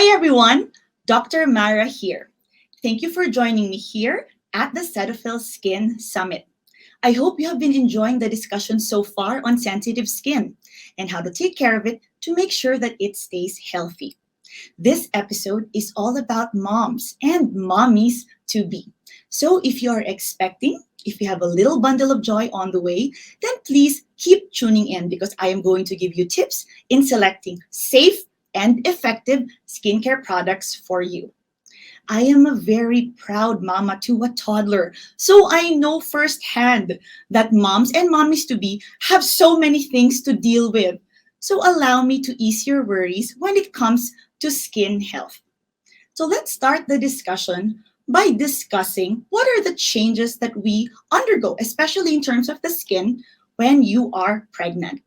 Hi everyone, Dr. Mara here. Thank you for joining me here at the Cetaphil Skin Summit. I hope you have been enjoying the discussion so far on sensitive skin and how to take care of it to make sure that it stays healthy. This episode is all about moms and mommies to be. So if you are expecting, if you have a little bundle of joy on the way, then please keep tuning in because I am going to give you tips in selecting safe and effective skincare products for you. I am a very proud mama to a toddler, so I know firsthand that moms and mommies to be have so many things to deal with. So allow me to ease your worries when it comes to skin health. So let's start the discussion by discussing what are the changes that we undergo, especially in terms of the skin when you are pregnant.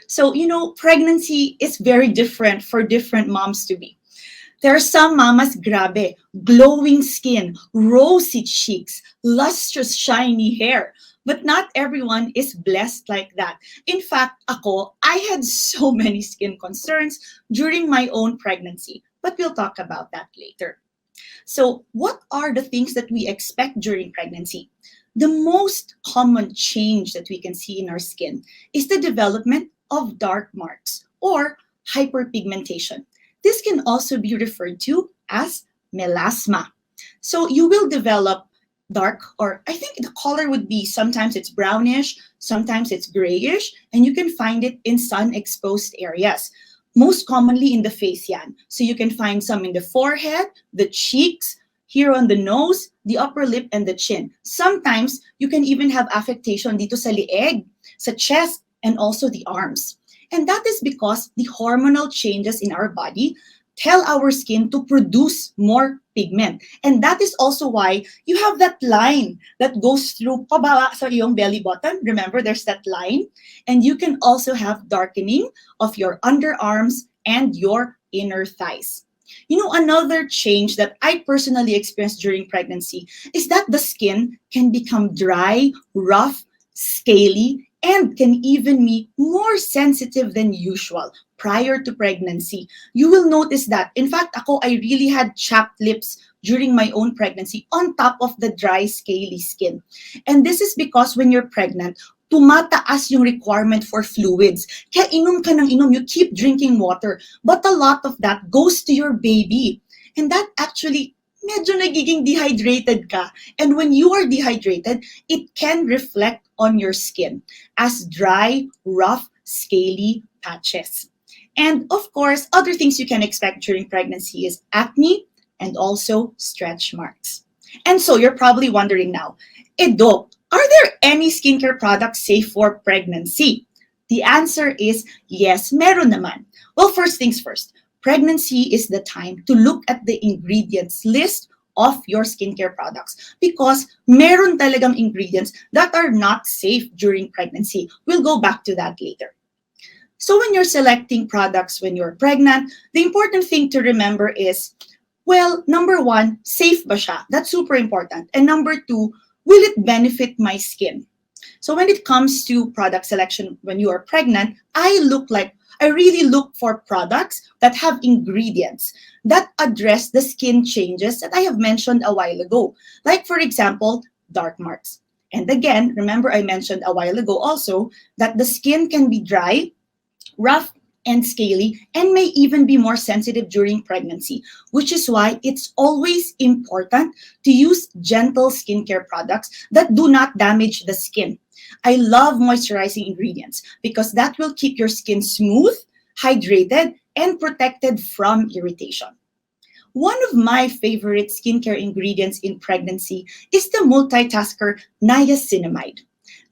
So, pregnancy is very different for different moms to be. There are some mamas, grabe, glowing skin, rosy cheeks, lustrous, shiny hair. But not everyone is blessed like that. In fact, I had so many skin concerns during my own pregnancy. But we'll talk about that later. So, what are the things that we expect during pregnancy? The most common change that we can see in our skin is the development of dark marks or hyperpigmentation. This can also be referred to as melasma. So you will develop dark, or I think the color would be sometimes it's brownish, sometimes it's grayish, and you can find it in sun exposed areas. Most commonly in the face yan. So you can find some in the forehead, the cheeks, here on the nose, the upper lip, and the chin. Sometimes you can even have affectation dito sa lieg, sa chest, and also the arms. And that is because the hormonal changes in our body tell our skin to produce more pigment. And that is also why you have that line that goes through pababa sa iyong belly button. Remember, there's that line. And you can also have darkening of your underarms and your inner thighs. Another change that I personally experienced during pregnancy is that the skin can become dry, rough, scaly, and can even be more sensitive than usual prior to pregnancy. You will notice that. In fact, I really had chapped lips during my own pregnancy on top of the dry, scaly skin. And this is because when you're pregnant, tumataas yung requirement for fluids. Kaya inom ka ng inom, you keep drinking water. But a lot of that goes to your baby. And that actually medyo nagiging dehydrated ka. And when you are dehydrated, it can reflect on your skin as dry, rough, scaly patches. And of course, other things you can expect during pregnancy is acne and also stretch marks. And so you're probably wondering now, Doc, are there any skincare products safe for pregnancy? The answer is yes, meron naman. Well, first things first. Pregnancy is the time to look at the ingredients list of your skincare products because meron talagang ingredients that are not safe during pregnancy. We'll go back to that later. So when you're selecting products when you're pregnant, the important thing to remember is, well, number one, safe ba siya? That's super important. And number two, will it benefit my skin? So when it comes to product selection when you are pregnant, I really look for products that have ingredients that address the skin changes that I have mentioned a while ago. Like, for example, dark marks. And again, remember I mentioned a while ago also that the skin can be dry, rough, and scaly, and may even be more sensitive during pregnancy, which is why it's always important to use gentle skincare products that do not damage the skin. I love moisturizing ingredients because that will keep your skin smooth, hydrated, and protected from irritation. One of my favorite skincare ingredients in pregnancy is the multitasker niacinamide.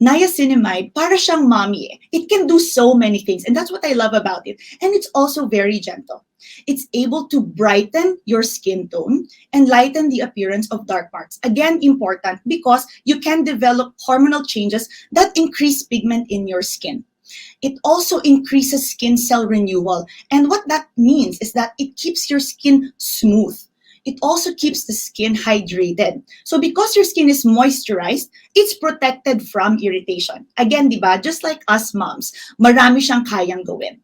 Niacinamide, para siyang mommy eh. It can do so many things, and that's what I love about it. And it's also very gentle. It's able to brighten your skin tone and lighten the appearance of dark marks. Again, important because you can develop hormonal changes that increase pigment in your skin. It also increases skin cell renewal. And what that means is that it keeps your skin smooth. It also keeps the skin hydrated. So because your skin is moisturized, it's protected from irritation. Again, diba, just like us moms, marami siyang kayang gawin.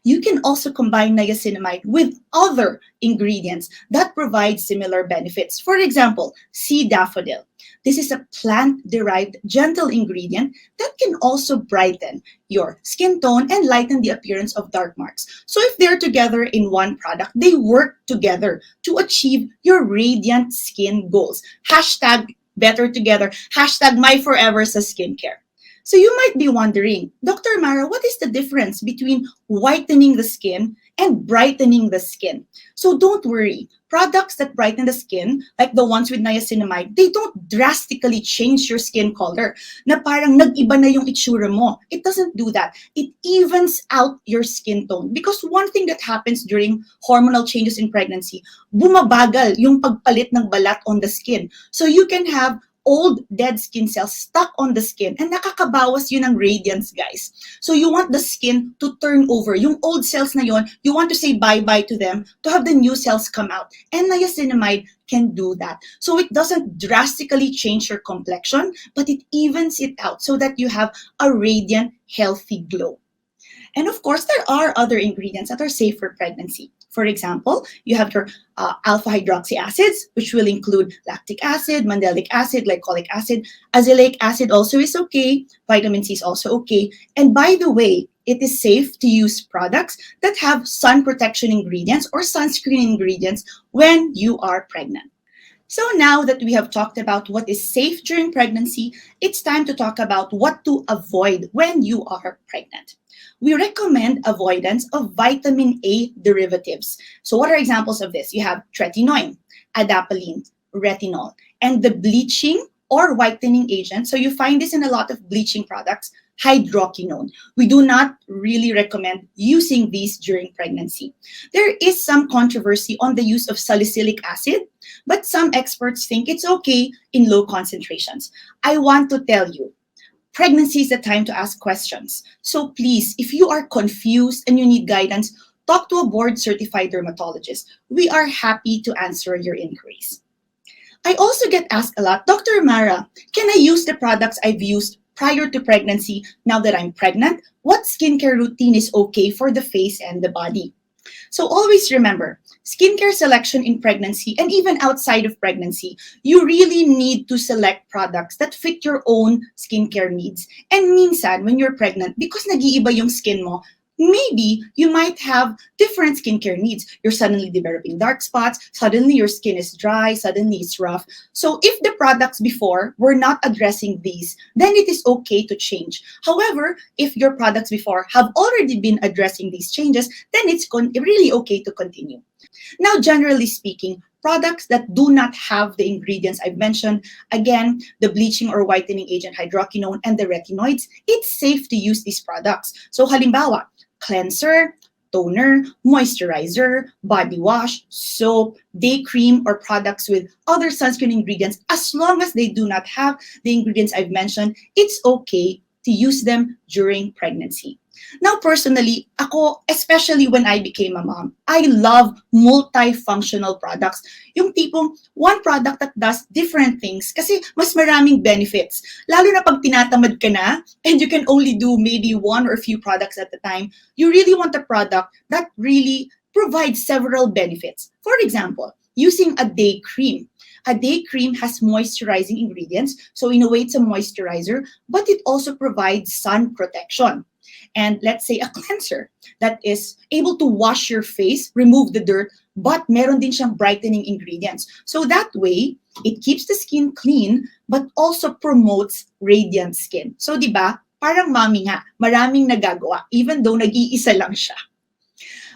You can also combine niacinamide with other ingredients that provide similar benefits. For example, sea daffodil. This is a plant-derived gentle ingredient that can also brighten your skin tone and lighten the appearance of dark marks. So if they're together in one product, they work together to achieve your radiant skin goals. Hashtag better together. Hashtag my forever sa skincare. So you might be wondering, Dr. Mara, what is the difference between whitening the skin and brightening the skin? So don't worry. Products that brighten the skin, like the ones with niacinamide, they don't drastically change your skin color na parang nag-iba na yung itsura mo. It doesn't do that. It evens out your skin tone. Because one thing that happens during hormonal changes in pregnancy, bumabagal yung pagpalit ng balat on the skin. So you can have old dead skin cells stuck on the skin and nakakabawas yun ng radiance, guys. So you want the skin to turn over. Yung old cells na yun, you want to say bye-bye to them to have the new cells come out. And niacinamide can do that. So it doesn't drastically change your complexion, but it evens it out so that you have a radiant, healthy glow. And of course, there are other ingredients that are safe for pregnancy. For example, you have your alpha hydroxy acids, which will include lactic acid, mandelic acid, glycolic acid. Azelaic acid also is okay. Vitamin C is also okay. And by the way, it is safe to use products that have sun protection ingredients or sunscreen ingredients when you are pregnant. So now that we have talked about what is safe during pregnancy, it's time to talk about what to avoid when you are pregnant. We recommend avoidance of vitamin A derivatives. So what are examples of this? You have tretinoin, adapalene, retinol, and the bleaching or whitening agent. So you find this in a lot of bleaching products, hydroquinone. We do not really recommend using these during pregnancy. There is some controversy on the use of salicylic acid, but some experts think it's okay in low concentrations. I want to tell you, pregnancy is the time to ask questions. So please, if you are confused and you need guidance, talk to a board-certified dermatologist. We are happy to answer your inquiries. I also get asked a lot, Dr. Mara, can I use the products I've used prior to pregnancy now that I'm pregnant? What skincare routine is okay for the face and the body? So always remember, skincare selection in pregnancy and even outside of pregnancy, you really need to select products that fit your own skincare needs. And minsan, when you're pregnant, because nag-iiba yung skin mo, maybe you might have different skincare needs. You're suddenly developing dark spots, suddenly your skin is dry, suddenly it's rough. So if the products before were not addressing these, then it is okay to change. However, if your products before have already been addressing these changes, then it's really okay to continue. Now, generally speaking, products that do not have the ingredients I've mentioned, again, the bleaching or whitening agent hydroquinone and the retinoids, it's safe to use these products. So halimbawa, cleanser, toner, moisturizer, body wash, soap, day cream, or products with other sunscreen ingredients, as long as they do not have the ingredients I've mentioned, it's okay to use them during pregnancy. Now, personally, ako, especially when I became a mom, I love multifunctional products. Yung tipong one product that does different things kasi mas maraming benefits. Lalo na pag tinatamad ka na and you can only do maybe one or a few products at a time, you really want a product that really provides several benefits. For example, using a day cream. A day cream has moisturizing ingredients, so in a way it's a moisturizer, but it also provides sun protection. And let's say a cleanser that is able to wash your face, remove the dirt, but meron din siyang brightening ingredients. So that way, it keeps the skin clean, but also promotes radiant skin. So di ba, parang mami nga, maraming nagagawa, even though nag-iisa lang siya.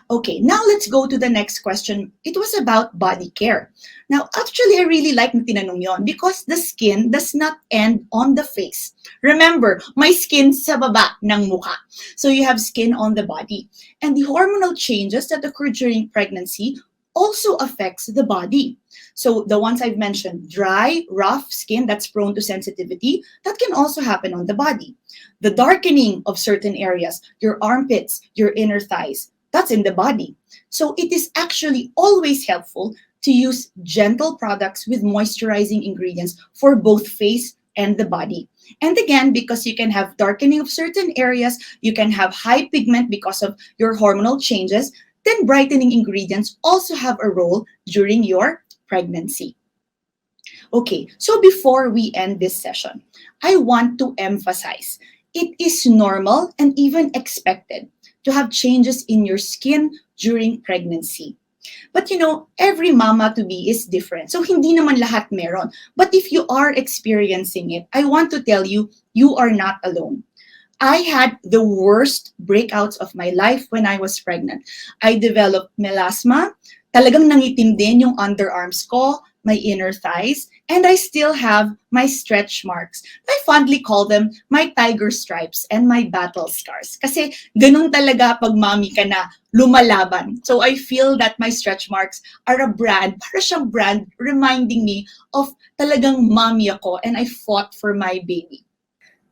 Okay, now let's go to the next question. It was about body care. Now, actually, I really like na tinanong yon because the skin does not end on the face. Remember, my skin sa baba ng mukha. So you have skin on the body. And the hormonal changes that occur during pregnancy also affects the body. So the ones I've mentioned, dry, rough skin that's prone to sensitivity, that can also happen on the body. The darkening of certain areas, your armpits, your inner thighs, that's in the body. So it is actually always helpful to use gentle products with moisturizing ingredients for both face and the body. And again, because you can have darkening of certain areas, you can have high pigment because of your hormonal changes, then brightening ingredients also have a role during your pregnancy. Okay, so before we end this session, I want to emphasize it is normal and even expected to have changes in your skin during pregnancy. But every mama to be is different. So hindi naman lahat meron. But if you are experiencing it, I want to tell you, you are not alone. I had the worst breakouts of my life when I was pregnant. I developed melasma. Talagang nangitim din yung underarms ko, my inner thighs, and I still have my stretch marks. I fondly call them my tiger stripes and my battle scars. Kasi ganun talaga pag mommy ka na, lumalaban. So I feel that my stretch marks are a brand, para siyang brand reminding me of talagang mommy ako and I fought for my baby.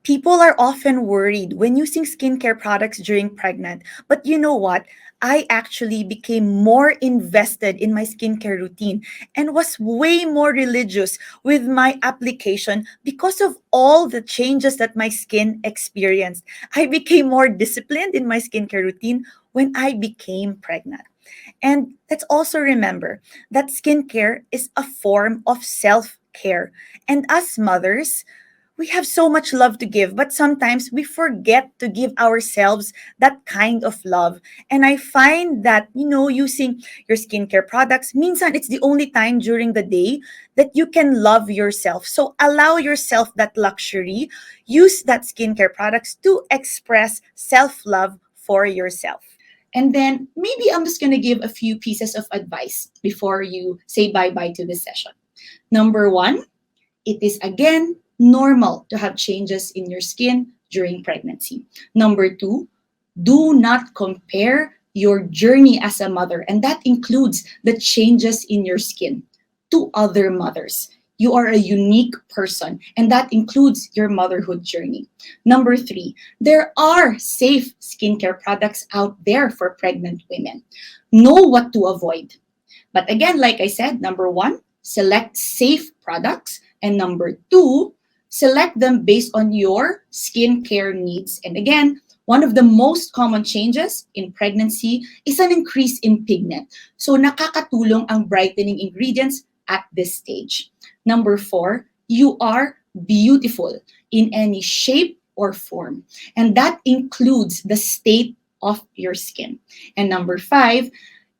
People are often worried when using skincare products during pregnant. But you know what? I actually became more invested in my skincare routine and was way more religious with my application because of all the changes that my skin experienced. I became more disciplined in my skincare routine when I became pregnant. And let's also remember that skincare is a form of self-care. And as mothers, we have so much love to give, but sometimes we forget to give ourselves that kind of love. And I find that, using your skincare products, minsan it's the only time during the day that you can love yourself. So allow yourself that luxury. Use that skincare products to express self-love for yourself. And then maybe I'm just going to give a few pieces of advice before you say bye-bye to this session. Number one, it is again normal to have changes in your skin during pregnancy. Number two, do not compare your journey as a mother, and that includes the changes in your skin, to other mothers. You are a unique person, and that includes your motherhood journey. Number three, there are safe skincare products out there for pregnant women. Know what to avoid. But again, like I said, number one, select safe products. And number two, select them based on your skincare needs. And again, one of the most common changes in pregnancy is an increase in pigment. So nakakatulong ang brightening ingredients at this stage. Number four, you are beautiful in any shape or form. And that includes the state of your skin. And number five,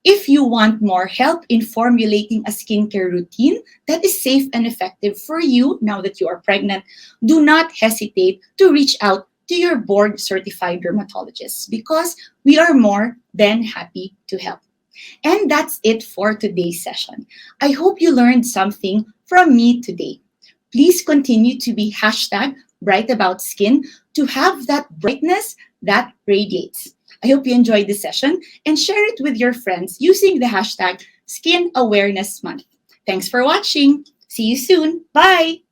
if you want more help in formulating a skincare routine that is safe and effective for you now that you are pregnant, do not hesitate to reach out to your board-certified dermatologist because we are more than happy to help. And that's it for today's session. I hope you learned something from me today. Please continue to be #BrightAboutSkin to have that brightness that radiates. I hope you enjoyed this session and share it with your friends using the #SkinAwarenessMonth. Thanks for watching. See you soon. Bye.